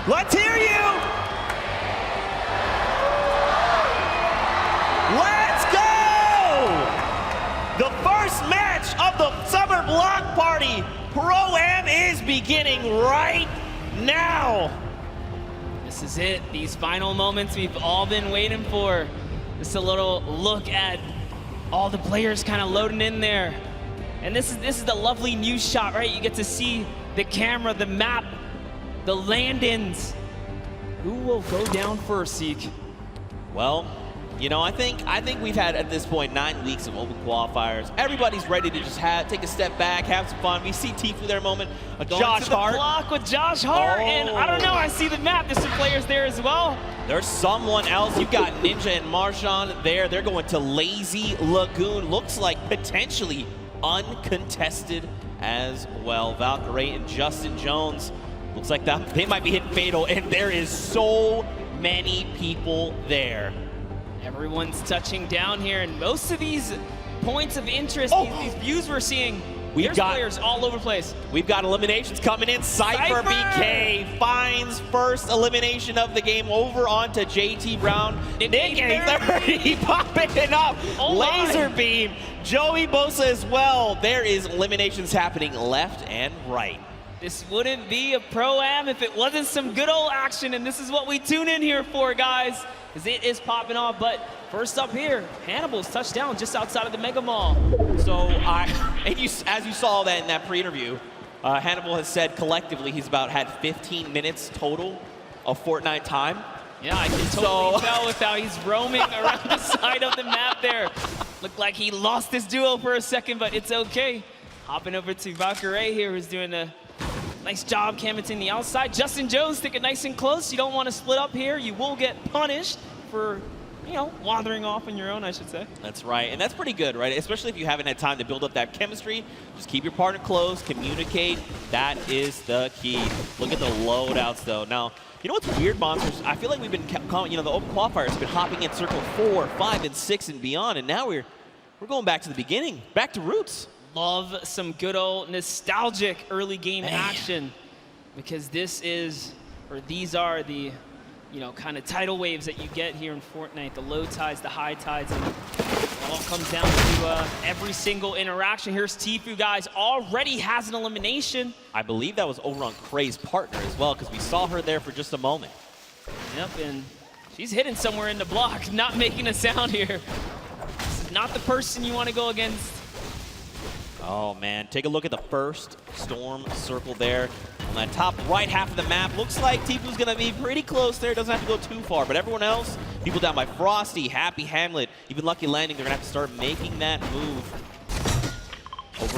Let's hear you. Let's go! The first match of the Summer Block Party Pro-Am is beginning right now. This is it. These final moments we've all been waiting for. Just a little look at all the players kind of loading in there. And this is the lovely news shot, right? You get to see the camera, the map, the land-ins. Who will go down first, Seek? Well, you know, I think we've had at this point 9 weeks of open qualifiers. Everybody's ready to just take a step back, have some fun. We see Tfue there a moment. Josh to the Hart. block with Josh Hart, and I don't know, I see the map. There's some players there as well. There's someone else. You've got Ninja and Marshawn there. They're going to Lazy Lagoon. Looks like potentially uncontested as well. Valkyrie and Justin Jones. Looks like they might be hitting fatal, and there is so many people there. Everyone's touching down here, and most of these points of interest, these views we're seeing, there's players all over the place. We've got eliminations coming in. Cypher BK finds first elimination of the game over onto JT Brown. Nick 30 popping it up. Laser beam. Joey Bosa as well. There is eliminations happening left and right. This wouldn't be a Pro-Am if it wasn't some good old action, and this is what we tune in here for, guys, because it is popping off. But first up here, Hannibal's touchdown just outside of the Mega Mall. So, as you saw that in that pre-interview, Hannibal has said collectively he's had 15 minutes total of Fortnite time. Yeah, I can totally tell with how he's roaming around the side of the map there. Looked like he lost his duo for a second, but it's okay. Hopping over to Valkyrie here, who's doing a nice job canvassing the outside. Justin Jones sticking nice and close. You don't want to split up here. You will get punished for, you know, wandering off on your own, I should say. That's right, and that's pretty good, right? Especially if you haven't had time to build up that chemistry. Just keep your partner close, communicate. That is the key. Look at the loadouts, though. Now, you know what's weird, Monsters? I feel like we've been, you know, the open qualifiers have been hopping in circle 4, 5, and 6 and beyond, and now we're going back to the beginning, back to roots. Love some good old nostalgic early game action, because this is, or these are the, you know, kind of tidal waves that you get here in Fortnite, the low tides, the high tides, and it all comes down to every single interaction. Here's Tfue, guys, already has an elimination. I believe that was over on Kray's partner as well, because we saw her there for just a moment. Yep, and she's hidden somewhere in the block, not making a sound here. This is not the person you want to go against. Oh, man. Take a look at the first storm circle there on that top right half of the map. Looks like Tfue's going to be pretty close there. Doesn't have to go too far. But everyone else, people down by Frosty, Happy Hamlet, even Lucky Landing, they're going to have to start making that move.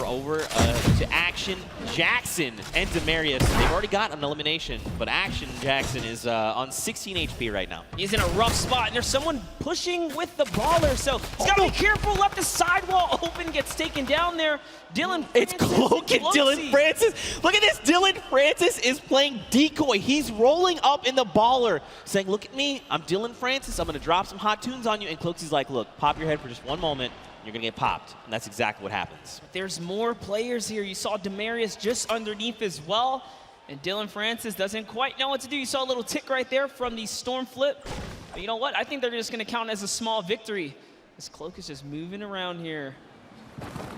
Over to Action Jackson and Demarius. They've already got an elimination, but Action Jackson is on 16 HP right now. He's in a rough spot, and there's someone pushing with the baller, so he's got to be careful. Left the sidewall open, gets taken down there. Dylan Francis. It's Cloak and Dylan Francis. Look at this. Dylan Francis is playing decoy. He's rolling up in the baller, saying, look at me. I'm Dylan Francis. I'm going to drop some hot tunes on you. And Cloaksy's like, look, pop your head for just one moment. You're going to get popped, and that's exactly what happens. There's more players here. You saw Demarius just underneath as well, and Dylan Francis doesn't quite know what to do. You saw a little tick right there from the storm flip. But you know what? I think they're just going to count as a small victory. This Cloak is just moving around here.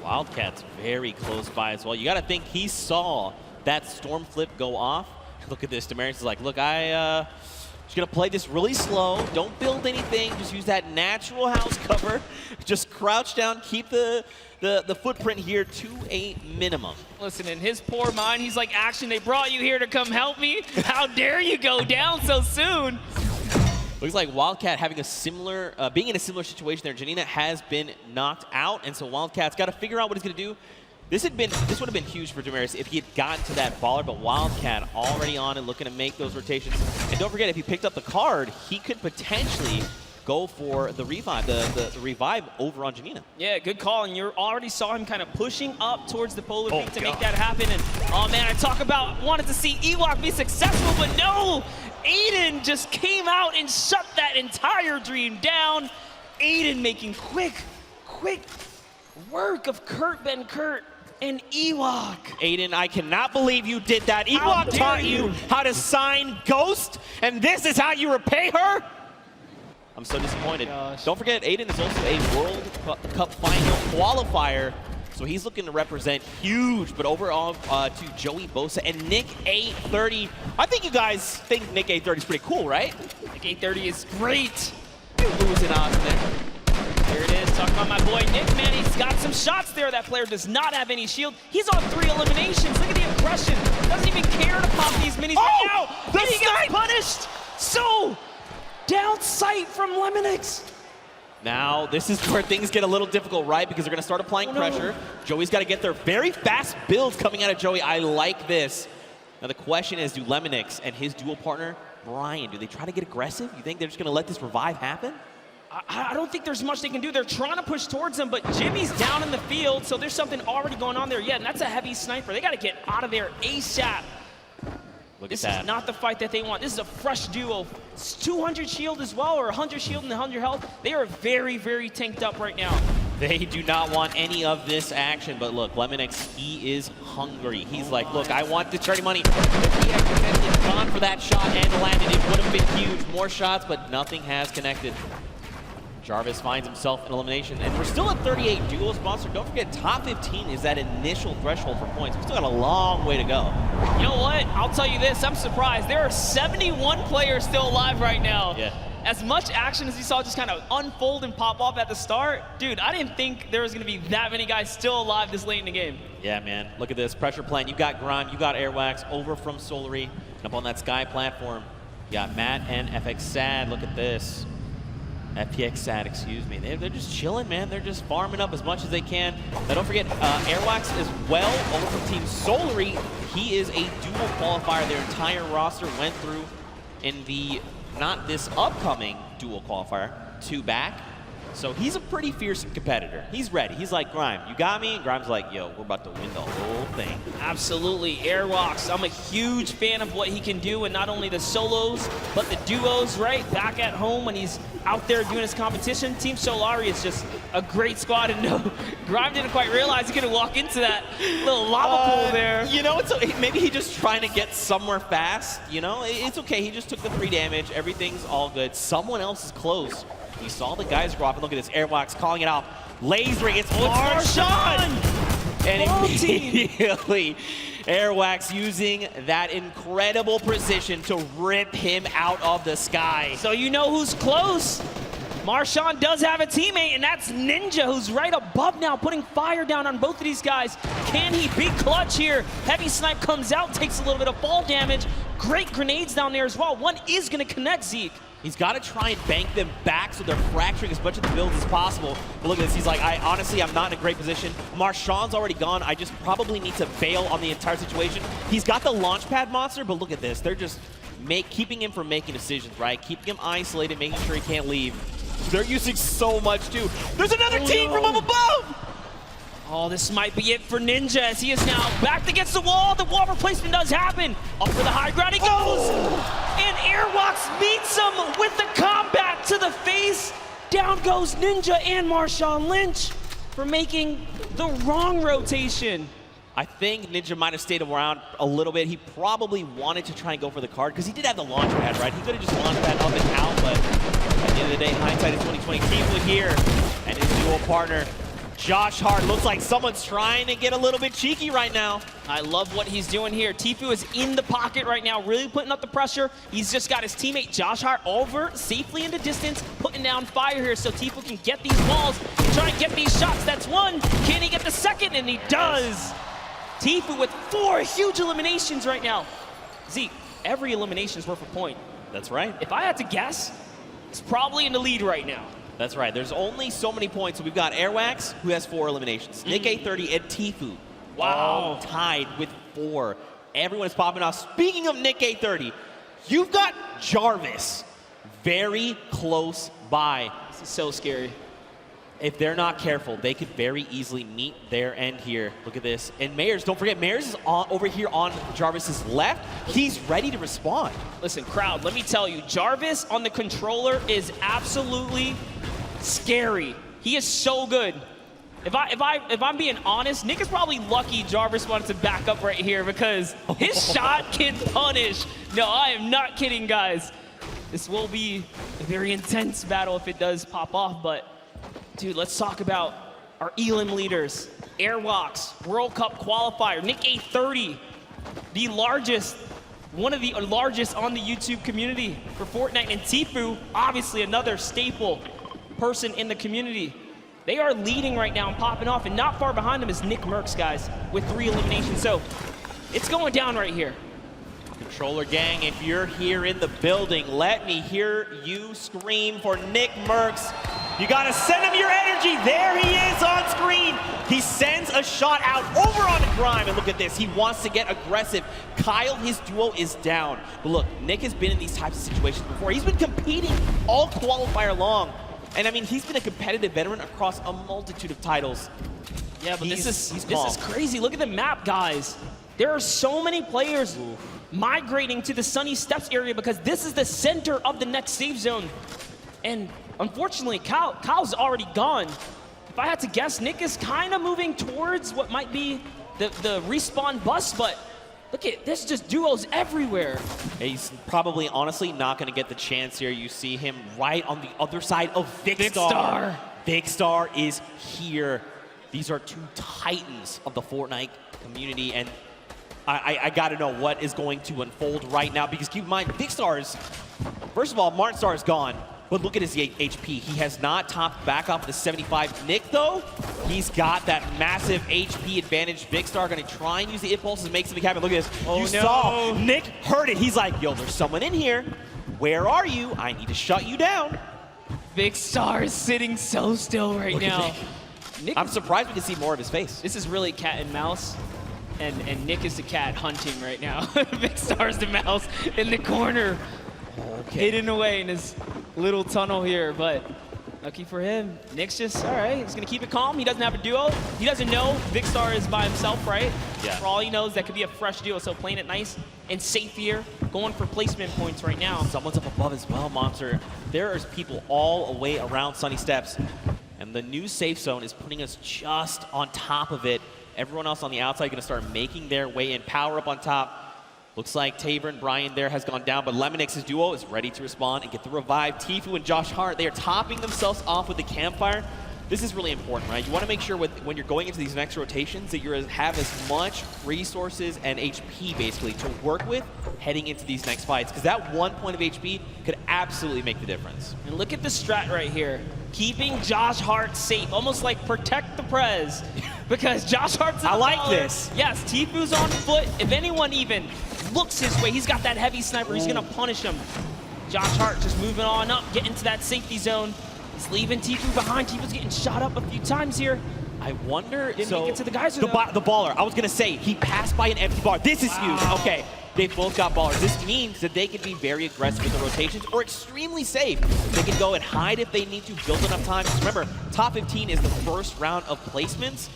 Wildcat's very close by as well. You got to think he saw that storm flip go off. Look at this. Demarius is like, look, just gonna play this really slow. Don't build anything. Just use that natural house cover. Just crouch down. Keep the footprint here to a minimum. Listen, in his poor mind, he's like, Action, they brought you here to come help me. How dare you go down so soon? Looks like Wildcat having a similar, being in a similar situation there. Janina has been knocked out, and so Wildcat's got to figure out what he's gonna do. This would have been huge for Demarius if he had gotten to that baller, but Wildcat already on and looking to make those rotations. And don't forget, if he picked up the card, he could potentially go for the revive, the revive over on Janina. Yeah, good call. And you already saw him kind of pushing up towards the polar peak to make that happen. And oh man, I talk about wanted to see Ewok be successful, but no! Aiden just came out and shut that entire dream down. Aiden making quick work of Kurt Ben Kurt. and Ewok. Aiden, I cannot believe you did that. How Ewok dare taught you. you how to sign Ghost, and this is how you repay her? I'm so disappointed. Gosh. Don't forget, Aiden is also a World Cup final qualifier, so he's looking to represent huge. But overall, to Joey Bosa and Nick 830. I think you guys think Nick 830 is pretty cool, right? Nick 830 is great. Losing odds there. There it is, talking about my boy Nick, man. He's got some shots there. That player does not have any shield. He's on 3 eliminations. Look at the aggression. Doesn't even care to pop these minis right now. The And he snipe! gets punished. So, down sight from Lemonix. Now, this is where things get a little difficult, right? Because they're going to start applying pressure. Joey's got to get their very fast builds coming out of Joey. I like this. Now, the question is, do Lemonix and his dual partner, Brian, do they try to get aggressive? You think they're just going to let this revive happen? I don't think there's much they can do. They're trying to push towards him, but Jimmy's down in the field, so there's something already going on there. Yeah, and that's a heavy sniper. They got to get out of there ASAP. This is not the fight that they want. This is a fresh duo. It's 200 shield as well, or 100 shield and 100 health. They are very, very tanked up right now. They do not want any of this action, but look, Lemonix, he is hungry. He's like, look, I want the charity money. If he had gone for that shot and landed, it would have been huge. More shots, but nothing has connected. Jarvis finds himself in elimination, and we're still at 38 duo sponsor. Don't forget, top 15 is that initial threshold for points. We still got a long way to go. You know what? I'll tell you this. I'm surprised. There are 71 players still alive right now. Yeah. As much action as you saw just kind of unfold and pop off at the start, dude, I didn't think there was going to be that many guys still alive this late in the game. Yeah, man. Look at this pressure plan. You got Grime, you got Airwax over from Solary, and up on that Sky platform. You got Matt and FX Sad. Look at this. FPX Sad, excuse me. They're just chilling, man. They're just farming up as much as they can. Now, don't forget, Airwax as well, over from Team Solary. He is a dual qualifier. Their entire roster went through in the, not this upcoming dual qualifier, 2 back. So he's a pretty fierce competitor. He's ready. He's like, Grime, you got me? And Grime's like, yo, we're about to win the whole thing. Absolutely. Airwalks, I'm a huge fan of what he can do, and not only the solos, but the duos, right? Back at home when he's out there doing his competition. Team Solari is just a great squad, and no, Grime didn't quite realize he could walk into that little lava pool there. You know, maybe he's just trying to get somewhere fast. You know, it's okay. He just took the 3 damage. Everything's all good. Someone else is close. He saw the guys go up, and look at this. Airwalks calling it out. Lasering, it's Marshawn! And immediately, Airwax using that incredible precision to rip him out of the sky. So you know who's close. Marshawn does have a teammate, and that's Ninja, who's right above now, putting fire down on both of these guys. Can he be clutch here? Heavy snipe comes out, takes a little bit of fall damage. Great grenades down there as well. One is going to connect Zeke. He's got to try and bank them back so they're fracturing as much of the builds as possible. But look at this. He's like, honestly, I'm not in a great position. Marshawn's already gone. I just probably need to bail on the entire situation. He's got the launch pad monster, but look at this. They're just keeping him from making decisions, right? Keeping him isolated, making sure he can't leave. They're using so much, too. There's another team from up above! Oh, this might be it for Ninja, as he is now backed against the wall. The wall replacement does happen. Up for the high ground he goes. And Airwalks meets him with the combat to the face. Down goes Ninja and Marshawn Lynch for making the wrong rotation. I think Ninja might have stayed around a little bit. He probably wanted to try and go for the card, because he did have the launch pad, right? He could have just launched that up and out, but at the end of the day, hindsight is 2020. Tifu here, and his dual partner, Josh Hart. Looks like someone's trying to get a little bit cheeky right now. I love what he's doing here. Tifu is in the pocket right now, really putting up the pressure. He's just got his teammate Josh Hart over safely into distance, putting down fire here so Tifu can get these walls and try and get these shots. That's one. Can he get the second? And he does. Tifu with 4 huge eliminations right now. Zeke, every elimination is worth a point. That's right. If I had to guess, it's probably in the lead right now. That's right. There's only so many points. So we've got Airwax, who has 4 eliminations. Nick 830 and Tifu. Wow. All tied with 4. Everyone is popping off. Speaking of Nick 830, you've got Jarvis very close by. This is so scary. If they're not careful, they could very easily meet their end here. Look at this. And Mayers, don't forget, Mayers is over here on Jarvis's left. He's ready to respond. Listen, crowd, let me tell you, Jarvis on the controller is absolutely scary. He is so good. If I'm being honest, Nick is probably lucky Jarvis wanted to back up right here because his shot can punish. No, I am not kidding, guys. This will be a very intense battle if it does pop off, but dude, let's talk about our Elim leaders. Airwalks, World Cup qualifier, Nick A30, the largest, one of the largest on the YouTube community for Fortnite, and Tfue, obviously another staple person in the community. They are leading right now and popping off, and not far behind them is Nick Merckx, guys, with 3 eliminations. So it's going down right here. Controller gang, if you're here in the building, let me hear you scream for Nick Merckx. You gotta send him your energy. There he is on screen. He sends a shot out over on Grime, and look at this. He wants to get aggressive. Kyle, his duo, is down. But look, Nick has been in these types of situations before. He's been competing all qualifier long. And I mean, he's been a competitive veteran across a multitude of titles. Yeah, but this is crazy. Look at the map, guys. There are so many players migrating to the Sunny Steps area because this is the center of the next safe zone. And unfortunately, Kyle's already gone. If I had to guess, Nick is kind of moving towards what might be the respawn bus, but look at this, just duos everywhere. He's probably, honestly, not going to get the chance here. You see him right on the other side of Vikkstar. Vikkstar is here. These are 2 titans of the Fortnite community, and I got to know what is going to unfold right now, because keep in mind, Vikkstar is, first of all, Martinstar is gone, but look at his HP. He has not topped back off the 75. Nick, though, he's got that massive HP advantage. Vikkstar going to try and use the impulses to make something happen. Look at this. Oh, you saw Nick heard it. He's like, yo, there's someone in here. Where are you? I need to shut you down. Vikkstar is sitting so still right now. Nick, I'm surprised we can see more of his face. This is really cat and mouse. And Nick is the cat hunting right now. Vikkstar's the mouse in the corner, hidden away in his little tunnel here. But lucky for him, Nick's just, all right, he's going to keep it calm. He doesn't have a duo. He doesn't know Vikkstar is by himself, right? Yeah. For all he knows, that could be a fresh duo. So playing it nice and safe here, going for placement points right now. Someone's up above as well, Monster. There is people all the way around Sunny Steps. And the new safe zone is putting us just on top of it. Everyone else on the outside going to start making their way in. Power up on top. Looks like Tabor and Brian there has gone down, but Lemonix's duo is ready to respond and get the revive. Tfue and Josh Hart, they are topping themselves off with the campfire. This is really important, right? You want to make sure when you're going into these next rotations that you have as much resources and HP, basically, to work with heading into these next fights, because that 1 point of HP could absolutely make the difference. And look at the strat right here. Keeping Josh Hart safe, almost like protect the Prez, because Josh Hart's I like this. Yes, Tfue's on foot. If anyone even looks his way, he's got that heavy sniper. He's going to punish him. Josh Hart just moving on up, getting to that safety zone. He's leaving Tfue behind. Tfue's getting shot up a few times here. I wonder, Didn't make it to the geyser, the baller, I was going to say, he passed by an empty bar. This is huge. Okay, they both got ballers. This means that they can be very aggressive with the rotations or extremely safe. They can go and hide if they need to, build enough time. Because remember, top 15 is the first round of placements,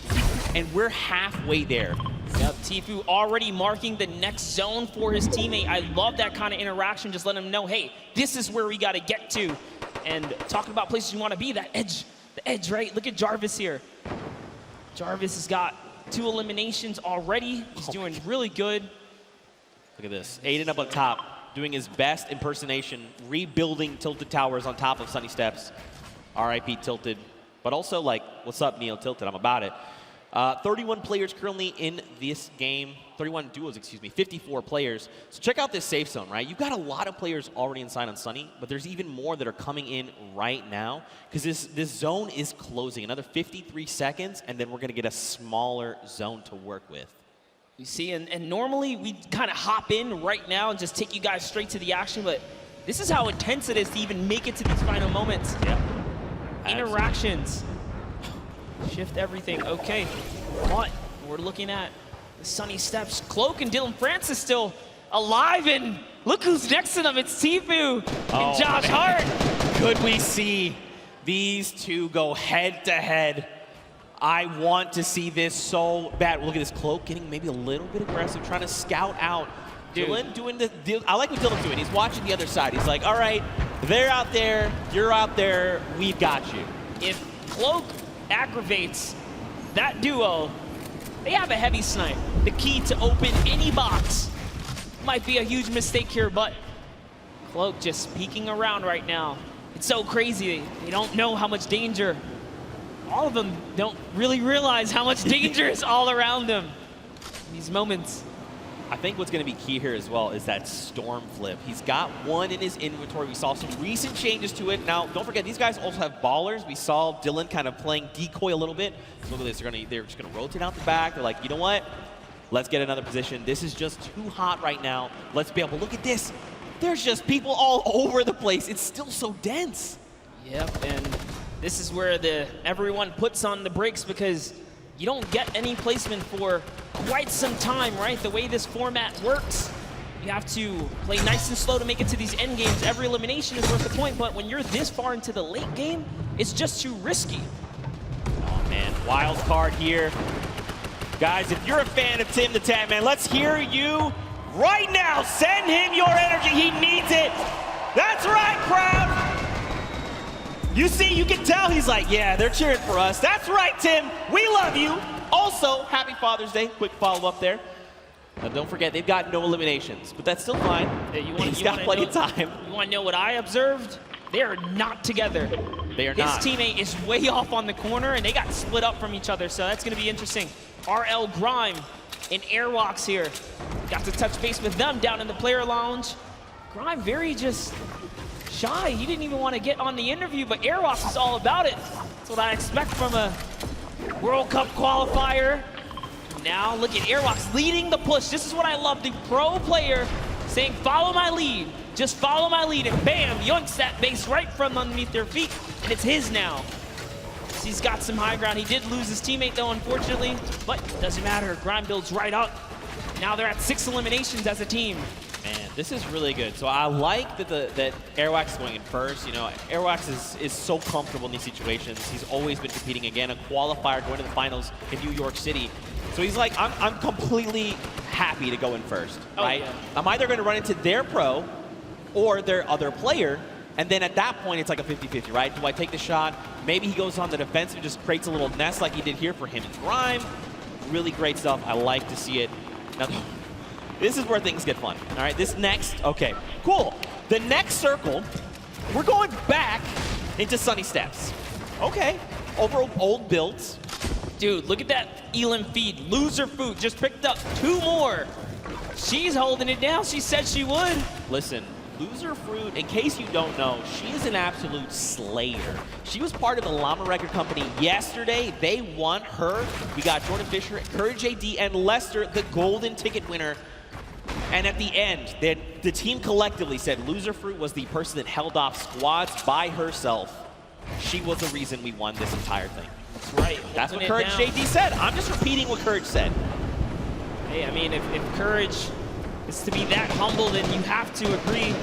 and we're halfway there. Yep, Tfue already marking the next zone for his teammate. I love that kind of interaction. Just let him know, hey, this is where we got to get to. And talking about places you want to be, the edge, right? Look at Jarvis here. Jarvis has got 2 eliminations already. He's doing really good. Look at this. Aiden up on top, doing his best impersonation, rebuilding Tilted Towers on top of Sunny Steps. RIP Tilted. But also, like, what's up, Neo Tilted? I'm about it. 31 players currently in this game. 31 duos, excuse me. 54 players. So check out this safe zone, right? You've got a lot of players already inside on Sunny, but there's even more that are coming in right now because this zone is closing. Another 53 seconds, and then we're going to get a smaller zone to work with. You see, and normally we kind of hop in right now and just take you guys straight to the action, but this is how intense it is to even make it to these final moments. Yeah. Interactions. Shift everything. Okay, but we're looking at the Sunny Steps. Cloak and Dylan Francis still alive, and look who's next to them. It's Tfue and Josh Hart. Could we see these two go head to head? I want to see this so bad. Look at this Cloak getting maybe a little bit aggressive, trying to scout out. Dylan doing the deal. I like what Dylan's doing. He's watching the other side. He's like, all right, they're out there, you're out there, we've got you. If Cloak aggravates that duo, they have a heavy snipe. The key to open any box. Might be a huge mistake here, but Cloak just peeking around right now. It's so crazy. They don't know how much danger. All of them don't really realize how much danger is all around them in these moments. I think what's going to be key here as well is that storm flip. He's got one in his inventory. We saw some recent changes to it. Now, don't forget, these guys also have ballers. We saw Dylan kind of playing decoy a little bit. Look at this. They're just going to rotate out the back. They're like, you know what? Let's get another position. This is just too hot right now. Let's be able to look at this. There's just people all over the place. It's still so dense. Yep, and this is where everyone puts on the brakes because you don't get any placement for quite some time, right? The way this format works, you have to play nice and slow to make it to these end games. Every elimination is worth the point, but when you're this far into the late game, it's just too risky. Oh man, wild card here. Guys, if you're a fan of Tim the Tat Man, let's hear you right now. Send him your energy, he needs it. That's right, crowd. You see, you can tell he's like, yeah, they're cheering for us. That's right, Tim, we love you. Also, happy Father's Day, quick follow-up there. Now, don't forget, they've got no eliminations, but that's still fine. He's got plenty of time. You want to know what I observed? They are not together. They are not. His teammate is way off on the corner, and they got split up from each other, so that's going to be interesting. RL Grime and Airwalks here. Got to touch base with them down in the player lounge. Grime very just shy. He didn't even want to get on the interview, but Airwalks is all about it. That's what I expect from a World Cup qualifier. Now look at Airwalks leading the push. This is what I love, the pro player saying, follow my lead. Just follow my lead, and bam, yoinks that base right from underneath their feet, and it's his now. So he's got some high ground. He did lose his teammate though, unfortunately, but doesn't matter. Grime builds right up. Now they're at 6 eliminations as a team. Man, this is really good. So I like that Airwax is going in first. You know, Airwax is so comfortable in these situations. He's always been competing, again, a qualifier going to the finals in New York City. So he's like, I'm completely happy to go in first, right? Yeah. I'm either going to run into their pro or their other player, and then at that point, it's like a 50-50, right? Do I take the shot? Maybe he goes on the defensive and just creates a little nest like he did here for him and Grime. Really great stuff. I like to see it. Now, this is where things get fun, all right? This next, okay, cool. The next circle, we're going back into Sunny Steps. Okay, over old builds. Dude, look at that Elam feed. Loser Food just picked up 2 more. She's holding it down. She said she would. Listen, Loser Fruit, in case you don't know, she is an absolute slayer. She was part of the Llama Record Company yesterday. They won her. We got Jordan Fisher, Courage AD, and Lester, the golden ticket winner. And at the end, the team collectively said Loser Fruit was the person that held off squads by herself. She was the reason we won this entire thing. That's right. That's what Courage AD said. I'm just repeating what Courage said. Hey, I mean, if Courage is to be that humble, then you have to agree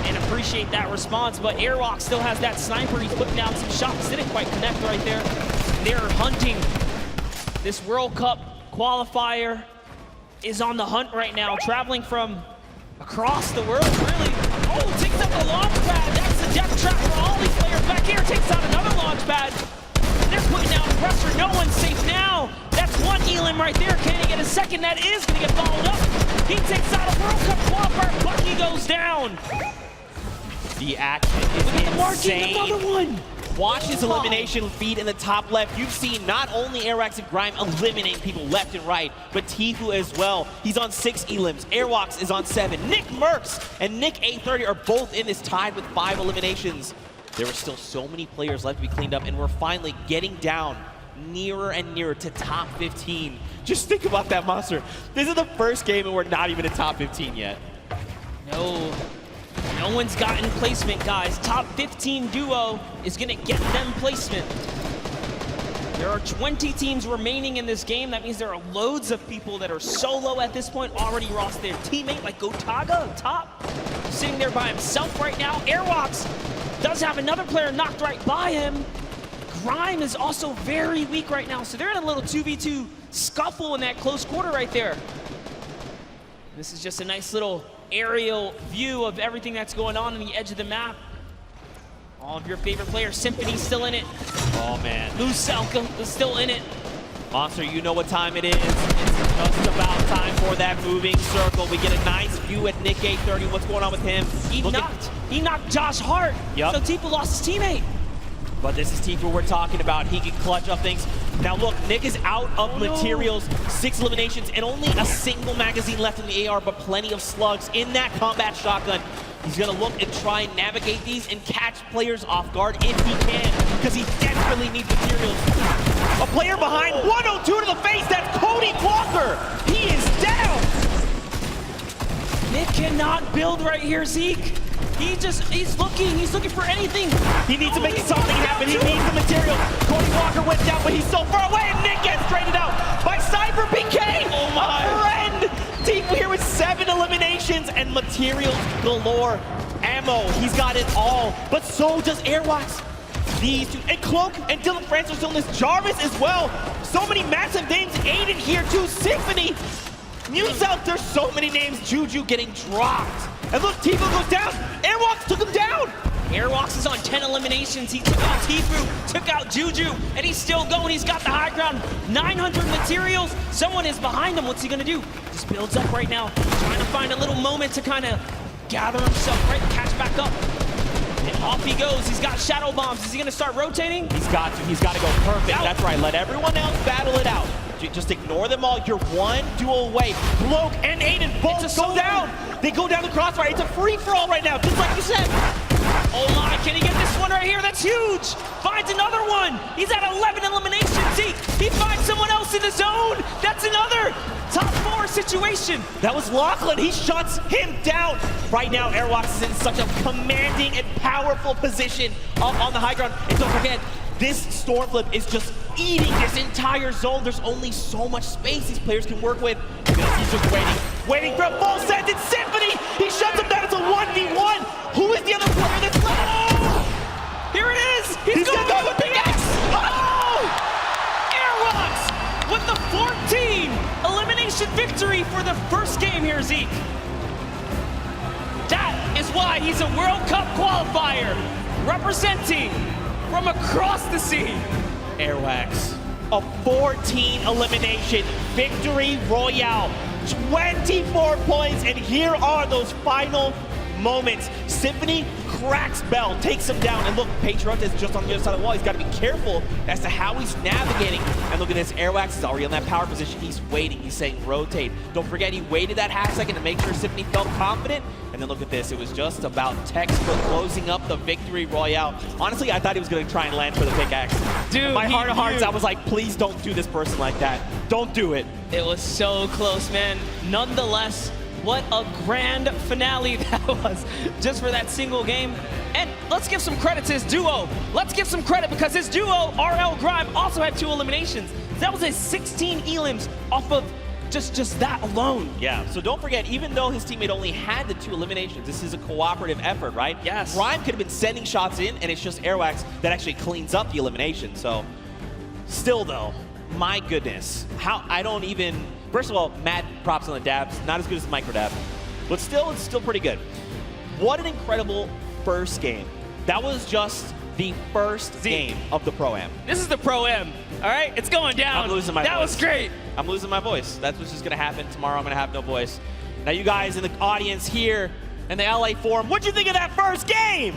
and appreciate that response. But Airwalk still has that sniper. He's putting down some shots. Didn't quite connect right there. They're hunting. This World Cup qualifier is on the hunt right now, traveling from across the world, really. Oh, takes up the launch pad. That's the death trap for all these players. Back here, takes out another launch pad. They're putting down pressure. No one's safe now. That's one Elam right there. Can he get a second? That is going to get followed up. He takes out a World Cup qualifier. Bucky goes down. The action is Look at the marking, insane. another one. Watch his elimination feed in the top left. You've seen not only Airwax and Grime eliminating people left and right, but Tifu as well. He's on 6 Elims. Airwax is on 7. Nick Merckx and Nick A30 are both in this, tied with 5 eliminations. There were still so many players left to be cleaned up, and we're finally getting down nearer and nearer to top 15. Just think about that, Monster. This is the first game and we're not even in top 15 yet. No one's gotten placement, guys. Top 15 duo is gonna get them placement. There are 20 teams remaining in this game. That means there are loads of people that are solo at this point, already lost their teammate, like Gotaga up top, sitting there by himself right now. Airwalks does have another player knocked right by him. Grime is also very weak right now, so they're in a little 2v2 scuffle in that close quarter right there. This is just a nice little aerial view of everything that's going on the edge of the map. All of your favorite players. Symphony's still in it. Oh, man. Lucelka is still in it. Monster, you know what time it is. It's just about time for that moving circle. We get a nice view at Nick 830. What's going on with him? He knocked Josh Hart. Yep. So Tifu lost his teammate. But this is Tifu we're talking about. He can clutch up things. Now look, Nick is out of materials, 6 eliminations, and only a single magazine left in the AR, but plenty of slugs in that combat shotgun. He's gonna look and try and navigate these and catch players off guard if he can, because he desperately needs materials. A player behind, 102 to the face, that's Cody Walker. He is down. Nick cannot build right here, Zeke. He's looking for anything. He needs to make something happen. He needs the material. Cody Walker went down, but he's so far away, and Nick gets traded out by Cyber PK. Oh my. A friend. Tifu here with 7 eliminations and materials galore. Ammo, he's got it all, but so does Airwax. These two, and Cloak and Dylan Francis still in this. Jarvis as well. So many massive names. Aiden here too. Symphony. News out, there's so many names. Juju getting dropped. And look, Tifu goes down. Airwalks took him down. Airwalks is on 10 eliminations. He took out Tifu, took out Juju, and he's still going. He's got the high ground. 900 materials. Someone is behind him. What's he gonna do? Just builds up right now, trying to find a little moment to kind of gather himself, right? Catch back up. And off he goes. He's got shadow bombs. Is he gonna start rotating? He's got to. He's got to go perfect. Out. That's right. Let everyone else battle it out. Just ignore them all. You're one duel away. Cloak and Aiden both go down. They go down the crossfire. It's a free-for-all right now, just like you said. Oh my, can he get this one right here? That's huge. Finds another one. He's at 11 eliminations. He finds someone else in the zone. That's another top 4 situation. That was Lachlan. He shuts him down. Right now, Airwalks is in such a commanding and powerful position up on the high ground. And don't forget, this storm flip is just eating this entire zone. There's only so much space these players can work with. He's just waiting for a full sentence. Symphony, he shuts him down. It's a 1v1. Who is the other player that's left? Oh! Here it is. He's going gonna go with Big X. Oh! Airwalks with the 14 elimination victory for the first game here, Zeke. That is why he's a World Cup qualifier, representing from across the sea. Airwax, a 14 elimination victory royale, 24 points, and here are those final moments. Symphony cracks Bell, takes him down, and look, Patriot is just on the other side of the wall. He's got to be careful as to how he's navigating. And look at this, Airwax is already in that power position. He's waiting, he's saying rotate. Don't forget, he waited that half second to make sure Symphony felt confident. And then look at this, it was just about textbook closing up the victory royale. Honestly, I thought he was going to try and land for the pickaxe. Dude, in my heart of hearts, I was like, please don't do this person like that. Don't do it. It was so close, man. Nonetheless, what a grand finale that was just for that single game. And let's give some credit to his duo. Let's give some credit because his duo, RL Grime, also had 2 eliminations. That was a 16 elims off of just that alone. Yeah, so don't forget, even though his teammate only had the 2 eliminations, this is a cooperative effort, right? Yes. Grime could have been sending shots in, and it's just Airwax that actually cleans up the elimination. So, still though, my goodness, I don't even, first of all, mad props on the dabs, not as good as the micro dab, but still, it's still pretty good. What an incredible first game. That was just the first game of the Pro-Am. This is the Pro-Am, all right? It's going down. I'm losing my voice. That was great. I'm losing my voice. That's what's just gonna happen. Tomorrow I'm gonna have no voice. Now you guys in the audience here in the LA Forum, what'd you think of that first game?